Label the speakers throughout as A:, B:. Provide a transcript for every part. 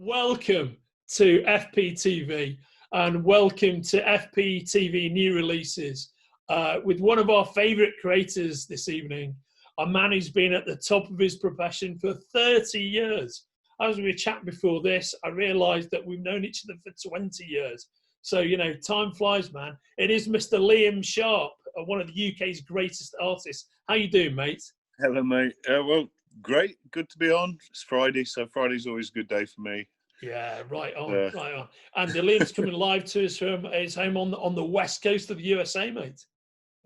A: Welcome to FPTV and welcome to FPTV New Releases with one of our favourite creators this evening, a man who's been at the top of his profession for 30 years. As we were chatting before this, I realised that we've known each other for 20 years. So, you know, time flies, man. It is Mr. Liam Sharp, one of the UK's greatest artists. How you doing, mate?
B: Hello, mate. Well, great. Good to be on. It's Friday, so Friday's always a good day for me.
A: Yeah, right on. And Liam's coming live to us from his home on the west coast of the USA, mate.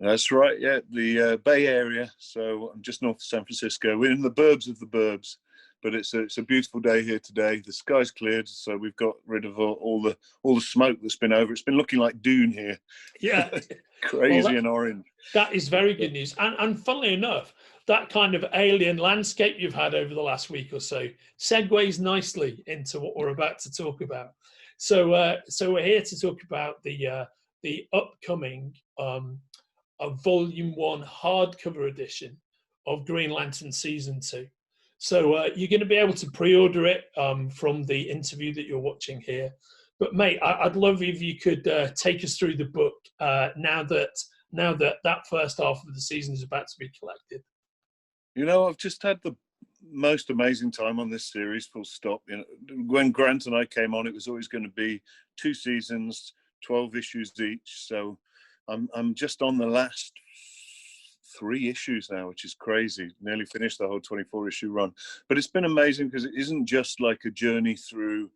B: That's right, yeah, the Bay Area. So I'm just north of San Francisco. We're in the burbs of the burbs, but it's a beautiful day here today. The sky's cleared, so we've got rid of all the smoke that's been over. It's been looking like Dune here.
A: Yeah,
B: crazy and orange.
A: That is very good news. And funnily enough, that kind of alien landscape you've had over the last week or so segues nicely into what we're about to talk about. So we're here to talk about the upcoming Volume 1 hardcover edition of Green Lantern Season 2. So you're going to be able to pre-order it from the interview that you're watching here. But mate, I'd love if you could take us through the book now that first half of the season is about to be collected.
B: You know, I've just had the most amazing time on this series, full stop. You know, when Grant and I came on, it was always going to be 2 seasons, 12 issues each. So I'm just on the last 3 issues now, which is crazy. Nearly finished the whole 24-issue run. But it's been amazing because it isn't just like a journey through,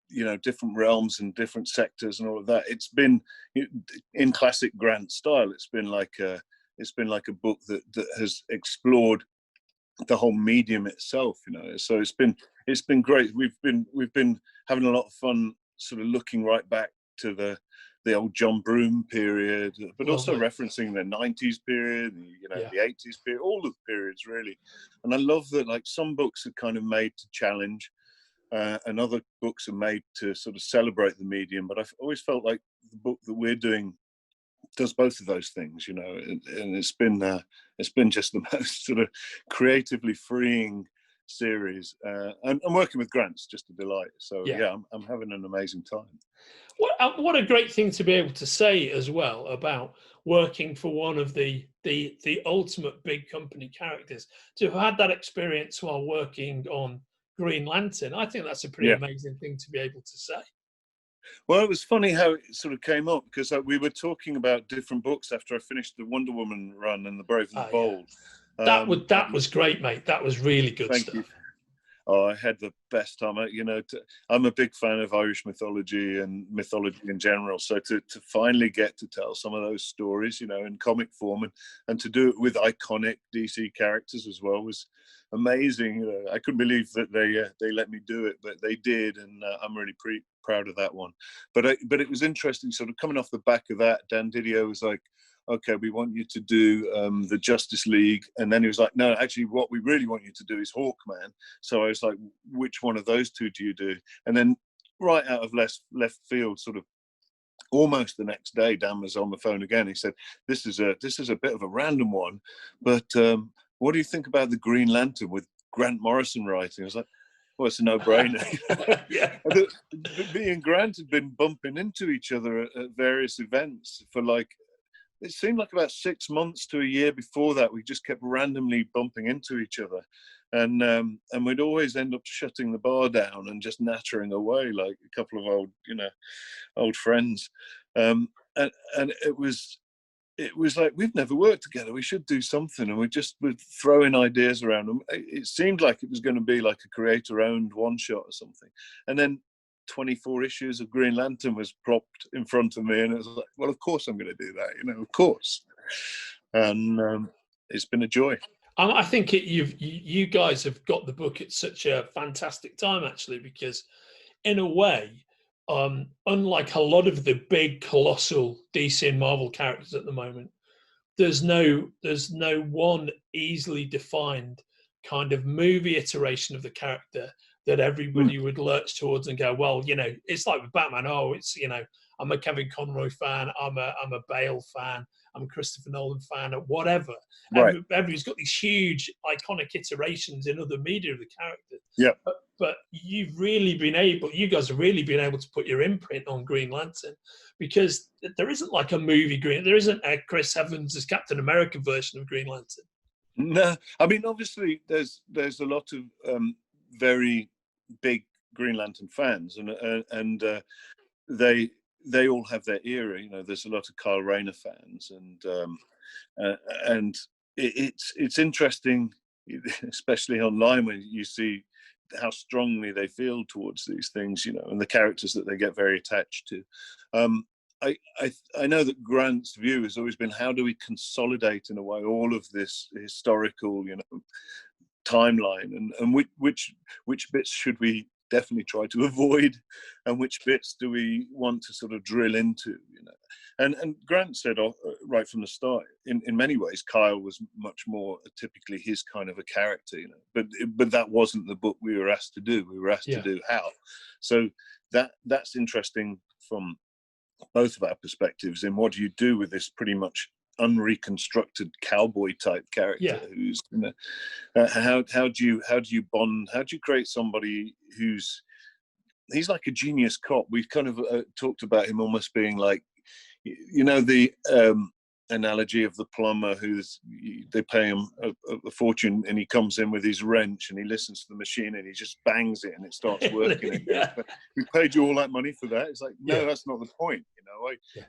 B: you know, different realms and different sectors and all of that. It's been in classic Grant style. It's been like a book that has explored the whole medium itself, you know. So it's been great. We've been having a lot of fun sort of looking right back to the old John Broome period, but also referencing the 90s period, you know, the 80s period, all of the periods really. And I love that, like, some books are kind of made to challenge and other books are made to sort of celebrate the medium. But I've always felt like the book that we're doing does both of those things, you know, and it's been just the most sort of creatively freeing series, and working with Grant's just a delight. So yeah, I'm having an amazing time.
A: What a great thing to be able to say as well about working for one of the ultimate big company characters, to have had that experience while working on Green Lantern. I think that's a pretty amazing thing to be able to say.
B: Well, it was funny how it sort of came up because we were talking about different books after I finished the Wonder Woman run and The Brave and the Bold.
A: That was great, mate. That was really good stuff.
B: Thank you. Oh, I had the best time. You know, I'm a big fan of Irish mythology and mythology in general. So to finally get to tell some of those stories, you know, in comic form and to do it with iconic DC characters as well was amazing. I couldn't believe that they let me do it, but they did, and I'm really proud of that one. But it was interesting, sort of coming off the back of that. Dan Didio was like, okay, we want you to do the Justice League. And then he was like, no, actually, what we really want you to do is Hawkman. So I was like, which one of those two do you do? And then right out of left field, sort of almost the next day, Dan was on the phone again. He said, this is a bit of a random one, but what do you think about the Green Lantern with Grant Morrison writing? I was like, well, it's a no-brainer. Me and Grant had been bumping into each other at various events for like, it seemed like about 6 months to a year before that. We just kept randomly bumping into each other, and we'd always end up shutting the bar down and just nattering away like a couple of old friends. And it was like, we've never worked together. We should do something, and would throw in ideas around them. It seemed like it was going to be like a creator-owned one-shot or something, and then 24 issues of Green Lantern was propped in front of me, and it was like, well, of course I'm going to do that, you know, of course. And it's been a joy.
A: I think you guys have got the book at such a fantastic time, actually, because in a way, unlike a lot of the big colossal DC and Marvel characters at the moment, there's no one easily defined kind of movie iteration of the character that everybody would lurch towards and go, well, you know, it's like with Batman. Oh, it's, you know, I'm a Kevin Conroy fan. I'm a Bale fan. I'm a Christopher Nolan fan, or whatever.
B: Right.
A: Everybody's got these huge iconic iterations in other media of the character.
B: Yeah.
A: But you guys have really been able to put your imprint on Green Lantern, because there isn't like a movie there isn't a Chris Evans' Captain America version of Green Lantern.
B: No, I mean, obviously there's a lot of very big Green Lantern fans, and they all have their era. You know, there's a lot of Kyle Rayner fans, and it's interesting, especially online, when you see how strongly they feel towards these things, you know, and the characters that they get very attached to. I know that Grant's view has always been, how do we consolidate in a way all of this historical, you know, timeline, and which bits should we definitely try to avoid, and which bits do we want to sort of drill into, you know. And Grant said right from the start, in many ways Kyle was much more typically his kind of a character, you know, but that wasn't the book we were asked to do. We were asked to do Hal. So that's interesting from both of our perspectives, in what do you do with this pretty much unreconstructed cowboy type character, who's, you know, how do you bond, how do you create somebody he's like a genius cop. We've kind of talked about him almost being like, you know, the analogy of the plumber they pay him a fortune, and he comes in with his wrench and he listens to the machine and he just bangs it and it starts working again. We paid you all that money for that. It's like, no, that's not the point, you know.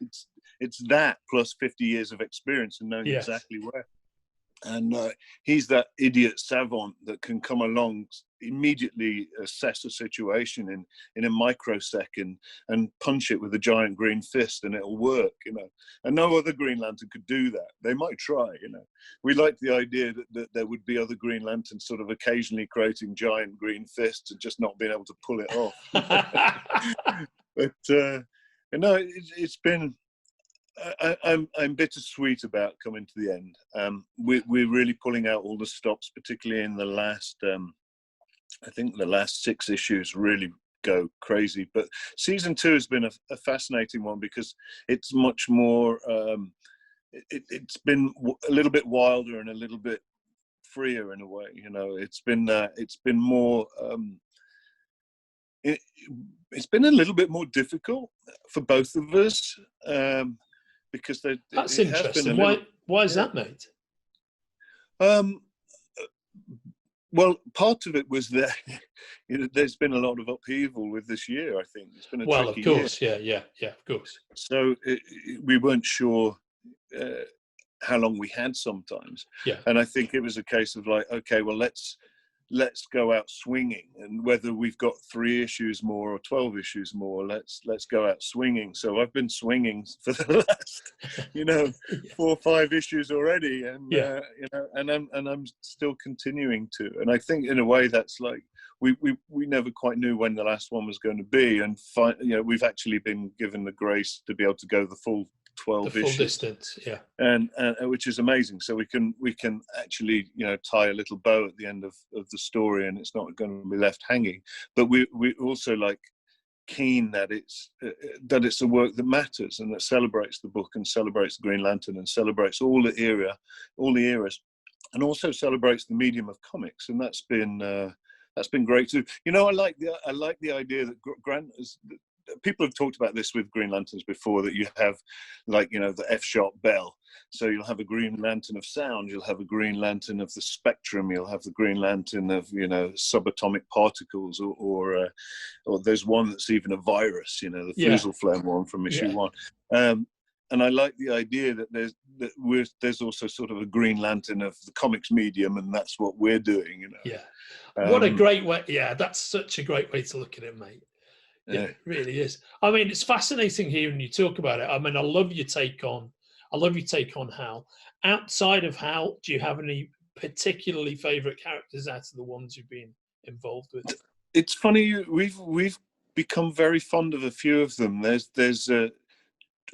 B: It's that plus 50 years of experience and knowing exactly where. And he's that idiot savant that can come along, immediately assess a situation in a microsecond and punch it with a giant green fist, and it'll work, you know. And no other Green Lantern could do that. They might try, you know. We like the idea that there would be other Green Lanterns sort of occasionally creating giant green fists and just not being able to pull it off. But you know, it's been. I'm bittersweet about coming to the end. We're really pulling out all the stops, particularly in the last. I think the last 6 issues really go crazy. But season 2 has been a fascinating one, because it's much more. It's been a little bit wilder and a little bit freer in a way. You know, it's been more. It's been a little bit more difficult for both of us. Because
A: that's interesting. Why is that, mate?
B: Well, part of it was that, you know, there's been a lot of upheaval with this year. I think it's been a tricky
A: of course,
B: year.
A: yeah, of course.
B: So we weren't sure how long we had sometimes. And I think it was a case of like, okay, well, let's go out swinging, and whether we've got 3 issues more or 12 issues more, let's go out swinging. So I've been swinging for the last, you know, 4 or 5 issues already, and you know, and I'm still continuing to. And I think in a way that's like we never quite knew when the last one was going to be, and you know, we've actually been given the grace to be able to go the full 12 issues,
A: distance,
B: and which is amazing. So we can actually, you know, tie a little bow at the end of the story, and it's not going to be left hanging. But we also like keen that it's a work that matters and that celebrates the book and celebrates the Green Lantern and celebrates all the eras, and also celebrates the medium of comics. And that's been great too. You know, I like the idea that Grant is. People have talked about this with Green Lanterns before, that you have, like, you know, the F-sharp bell. So you'll have a Green Lantern of sound, you'll have a Green Lantern of the spectrum, you'll have the Green Lantern of, you know, subatomic particles, or there's one that's even a virus, you know, the Fusel-Flame one from issue 1. And I like the idea that there's also sort of a Green Lantern of the comics medium, and that's what we're doing, you know.
A: What a great way. That's such a great way to look at it, mate. Yeah, it really is. I mean, it's fascinating hearing you talk about it. I mean, I love your take on Hal. Outside of Hal, do you have any particularly favourite characters out of the ones you've been involved with?
B: It's funny, we've become very fond of a few of them. There's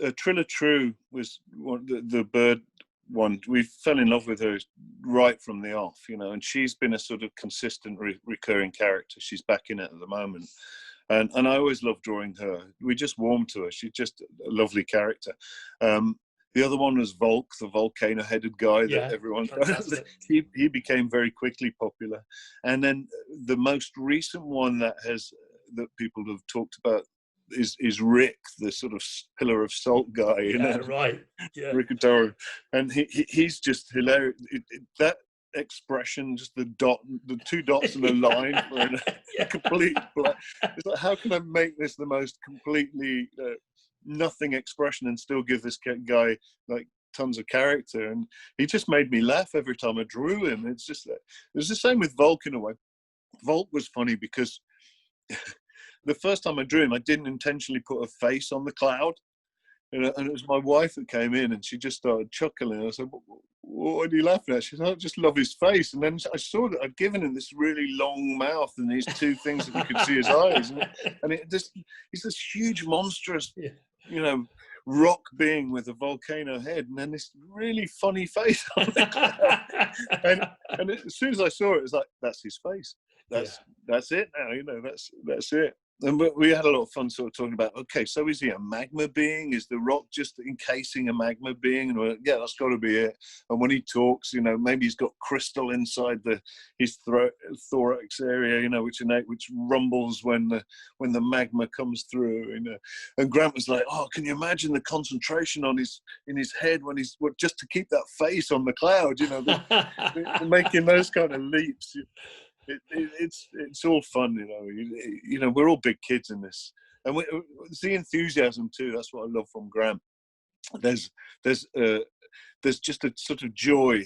B: Trilla True was one, the bird one. We fell in love with her right from the off, you know, and she's been a sort of consistent recurring character. She's back in it at the moment. And I always love drawing her. We just warm to her. She's just a lovely character. The other one was Volk, the volcano-headed guy that
A: Yeah,
B: everyone. He became very quickly popular, and then the most recent one that people have talked about is Rick, the sort of pillar of salt guy.
A: Yeah, right. Yeah.
B: Rick Adoro, and he's just hilarious. That expression, just the two dots and a line for a complete. It's like, how can I make this the most completely nothing expression and still give this guy like tons of character? And he just made me laugh every time I drew him. It's just it was the same with Volk in a way. Volk was funny because the first time I drew him, I didn't intentionally put a face on the cloud. And it was my wife that came in, and she just started chuckling. I said, "What are you laughing at?" She said, "I just love his face." And then I saw that I'd given him this really long mouth and these two things that you could see his eyes, and he's this huge, monstrous, rock being with a volcano head, and then this really funny face on the cloud. and as soon as I saw it was like, that's his face. That's it now. That's it. And we had a lot of fun sort of talking about, okay, so is he a magma being? Is the rock just encasing a magma being? And yeah, that's got to be it. And when he talks, maybe he's got crystal inside his thorax area, which rumbles when the magma comes through. And Grant was like, oh, can you imagine the concentration in his head when just to keep that face on the cloud? They're making those kind of leaps. It's all fun, we're all big kids in this, and it's the enthusiasm too. That's what I love from Grant. There's just a sort of joy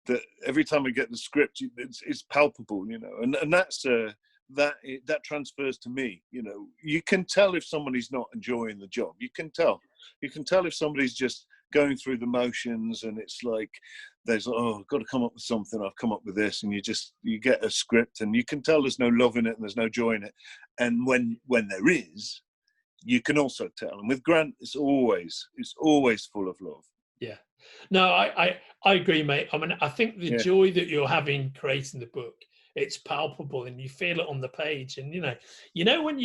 B: that every time I get the script, it's palpable, and that's that transfers to me. You can tell if somebody's not enjoying the job. You can tell if somebody's just going through the motions, and it's like I've got to come up with something. I've come up with this, and you get a script, and you can tell there's no love in it and there's no joy in it. And when there is, you can also tell. And with Grant, it's always full of love.
A: Yeah, no, I agree, mate. I mean, I think the joy that you're having creating the book, it's palpable, and you feel it on the page. And when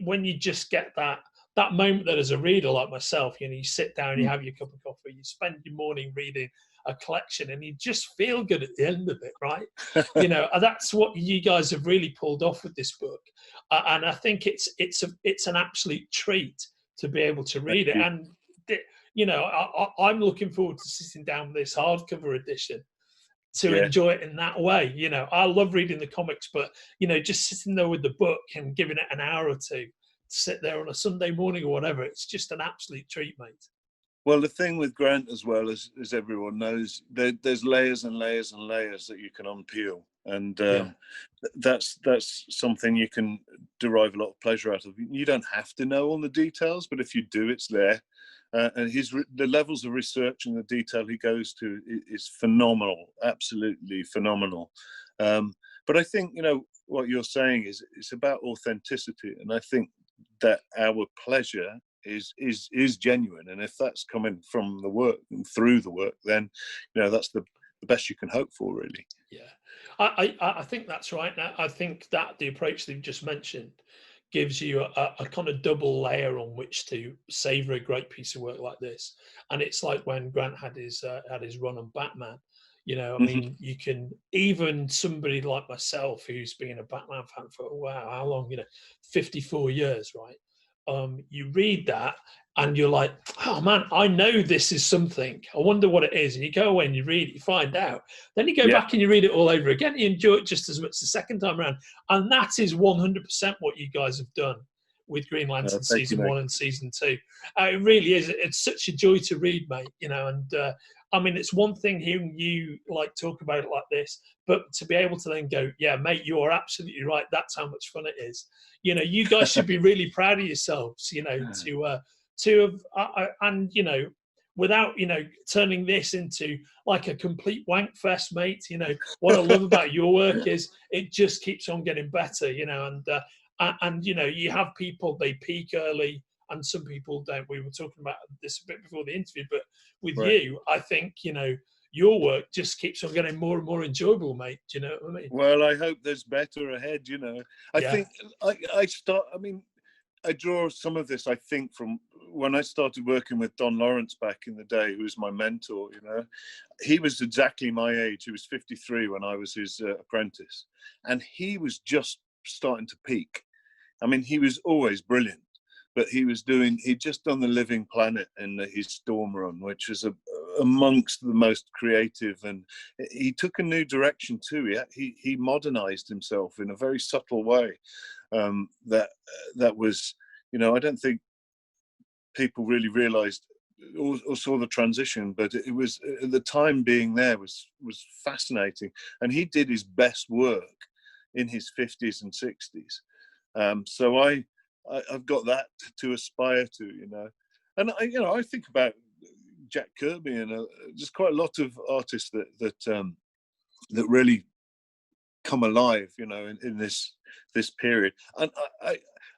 A: when you just get that moment that as a reader like myself, you sit down, you have your cup of coffee, you spend your morning reading a collection, and you just feel good at the end of it, right? That's what you guys have really pulled off with this book, and I think it's an absolute treat to be able to read it. And I'm looking forward to sitting down with this hardcover edition to enjoy it in that way. I love reading the comics, but just sitting there with the book and giving it an hour or two, sit there on a Sunday morning or whatever, it's just an absolute treat, mate.
B: Well, the thing with Grant, as well as everyone knows, there's layers and layers and layers that you can unpeel, and that's something you can derive a lot of pleasure out of. You don't have to know all the details, but if you do, it's there. And the levels of research and the detail he goes to is phenomenal, absolutely phenomenal. But I think what you're saying is it's about authenticity, and I think that our pleasure is genuine, and if that's coming from the work and through the work, then that's the best you can hope for, really.
A: I think that's right. Now I think that the approach that you just mentioned gives you a kind of double layer on which to savor a great piece of work like this. And it's like when Grant had his run on Batman. I mean, you can, even somebody like myself who's been a Batman fan for how long, 54 years, right? You read that and you're like, oh man, I know this is something. I wonder what it is. And you go away and you read it, you find out. Then you go back and you read it all over again. You enjoy it just as much the second time around. And that is 100% what you guys have done with Green Lantern season 1 and season 2. It really is. It's such a joy to read, mate. And I mean, it's one thing hearing you talk about it like this, but to be able to then go, yeah, mate, you're absolutely right. That's how much fun it is. You guys should be really proud of yourselves, to have, and without turning this into like a complete wank fest, mate. What I love about your work is it just keeps on getting better, and you have people, they peak early and some people don't. We were talking about this a bit before the interview, but with you, I think your work just keeps on getting more and more enjoyable, mate. Do you know what I mean?
B: Well, I hope there's better ahead. I think I mean, I draw some of this, I think, from when I started working with Don Lawrence back in the day, who was my mentor. You know, he was exactly my age. He was 53 when I was his apprentice, and he was just starting to peak. I mean, he was always brilliant, but he'd just done The Living Planet in his Storm run, which is amongst the most creative, and he took a new direction too. He modernized himself in a very subtle way. That was, you know, I don't think people really realized or saw the transition, but it was, at the time being there was fascinating, and he did his best work in his 50s and 60s. So I've got that to aspire to, you know. And I think about Jack Kirby and just quite a lot of artists that really come alive, you know, in this period. And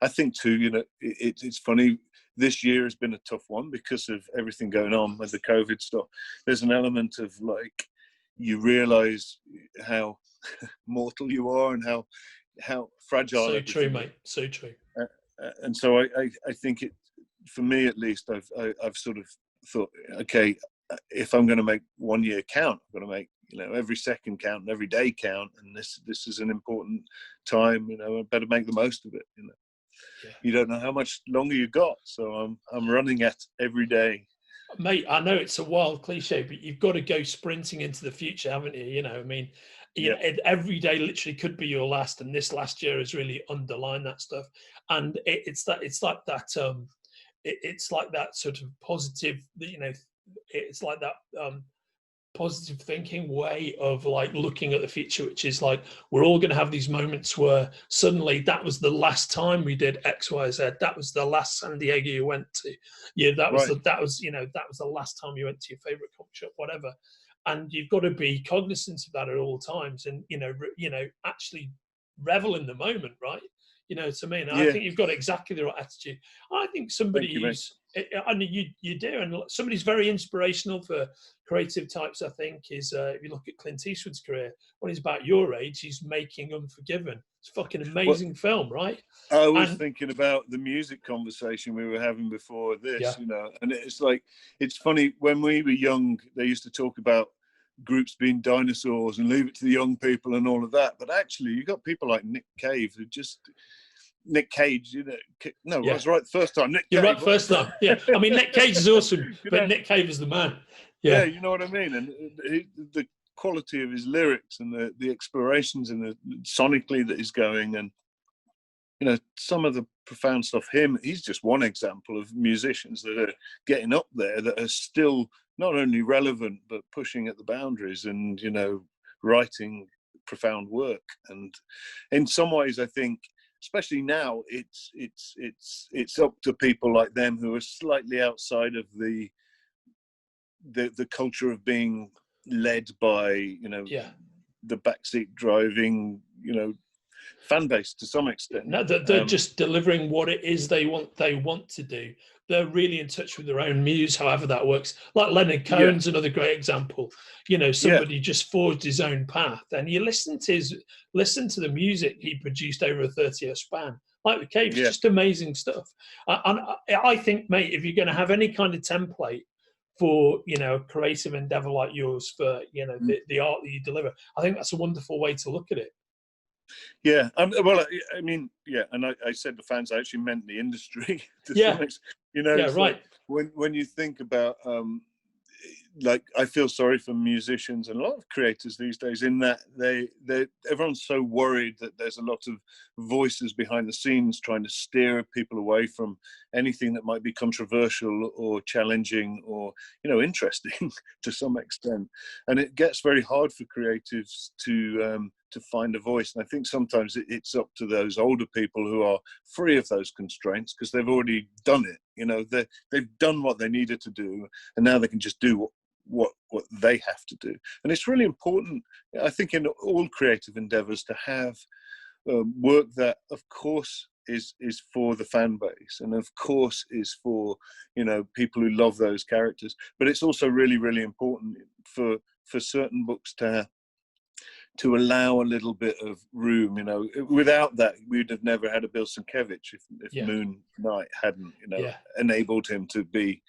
B: I think too, you know, it's funny. This year has been a tough one because of everything going on with the COVID stuff. There's an element of, like, you realize how mortal you are and how fragile.
A: So true, mate. So true.
B: And so I think it, for me at least, I've sort of thought, okay, if I'm going to make 1 year count, I'm going to make, you know, every second count and every day count, and this is an important time, you know. I better make the most of it, you know. Yeah. You don't know how much longer you got, so I'm running at every day.
A: Mate, I know it's a wild cliche, but you've got to go sprinting into the future, haven't you? You know, I mean, you know, every day literally could be your last, and this last year has really underlined that stuff. And it's like that sort of positive, you know, it's like that positive thinking way of, like, looking at the future, which is like, we're all going to have these moments where suddenly that was the last time we did X, Y, Z. That was the last San Diego you went to. Yeah, that was you know, that was the last time you went to your favorite coffee shop, whatever. And you've got to be cognizant of that at all times, and you know, actually revel in the moment, right? You know what I mean? I think you've got exactly the right attitude. I think somebody who's, I mean, you do, and somebody's very inspirational for creative types, I think, is if you look at Clint Eastwood's career, when he's about your age, he's making Unforgiven. It's a fucking amazing film, right?
B: I was thinking about the music conversation we were having before this, you know, and it's like, it's funny, when we were young, they used to talk about groups being dinosaurs and leave it to the young people and all of that. But actually, you got people like Nick Cage, you know, I was right the first time.
A: You're right first time. Yeah, I mean, Nick Cage is awesome, but Nick Cave is the man.
B: Yeah, you know what I mean? And the quality of his lyrics and the explorations and the sonically that he's going, and, you know, some of the profound stuff. He's just one example of musicians that are getting up there that are still not only relevant but pushing at the boundaries and, you know, writing profound work. And in some ways, I think, especially now, it's up to people like them who are slightly outside of the culture of being led by, you know, the backseat driving, you know, fan base to some extent.
A: No, they're just delivering what it is they want to do. They're really in touch with their own muse, however that works. Like Leonard Cohen's another great example. You know, somebody just forged his own path, and you listen to the music he produced over a 30-year span. Like the Cave, it's just amazing stuff. And I think, mate, if you're going to have any kind of template for, you know, a creative endeavor like yours, for, you know, the art that you deliver, I think that's a wonderful way to look at it.
B: Yeah, well, I mean, and I said the fans, I actually meant the industry. To some extent. You know,
A: right.
B: Like when you think about, like, I feel sorry for musicians and a lot of creators these days, in that everyone's so worried that there's a lot of voices behind the scenes trying to steer people away from anything that might be controversial or challenging or, you know, interesting to some extent. And it gets very hard for creatives to find a voice. And I think sometimes it's up to those older people who are free of those constraints because they've already done it. You know, they've done what they needed to do, and now they can just do what they have to do. And it's really important, I think, in all creative endeavors, to have work that, of course, is for the fan base, and of course is for, you know, people who love those characters. But it's also really, really important for certain books to to allow a little bit of room. You know, without that, we'd have never had a Bill Sienkiewicz if Moon Knight hadn't, you know, enabled him to be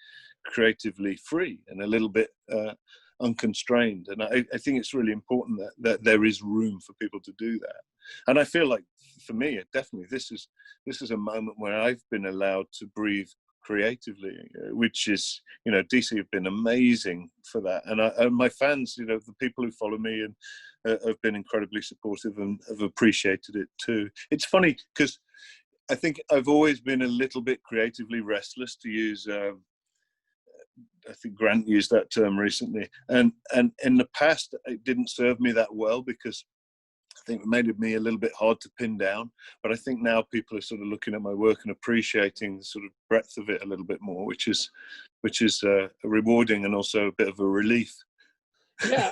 B: creatively free and a little bit unconstrained. And I think it's really important that there is room for people to do that. And I feel like, for me, definitely this is a moment where I've been allowed to breathe creatively, which is, you know, DC have been amazing for that. And my fans, you know, the people who follow me and have been incredibly supportive and have appreciated it too. It's funny because I think I've always been a little bit creatively restless, to use I think Grant used that term recently, and in the past it didn't serve me that well, because I think it made me a little bit hard to pin down. But I think now people are sort of looking at my work and appreciating the sort of breadth of it a little bit more, which is rewarding and also a bit of a relief.
A: Yeah,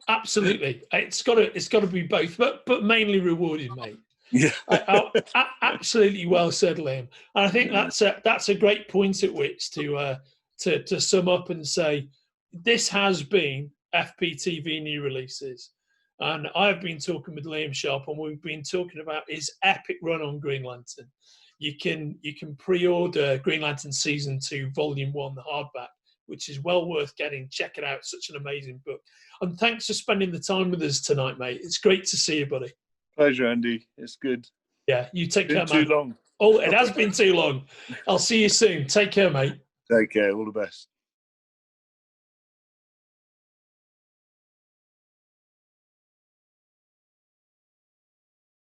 A: absolutely. It's got to be both, but mainly rewarding, mate.
B: Yeah,
A: absolutely well said, Liam. And I think that's a great point at which to sum up and say this has been FPTV new releases, and I've been talking with Liam Sharp, and we've been talking about his epic run on Green Lantern. You can pre-order Green Lantern Season 2, Volume 1, the hardback, which is well worth getting. Check it out. Such an amazing book. And thanks for spending the time with us tonight, mate. It's great to see you, buddy.
B: Pleasure, Andy. It's good.
A: Yeah, you take care, man.
B: Too long.
A: Oh, it has been too long. I'll see you soon. Take care, mate.
B: Take care. All the best.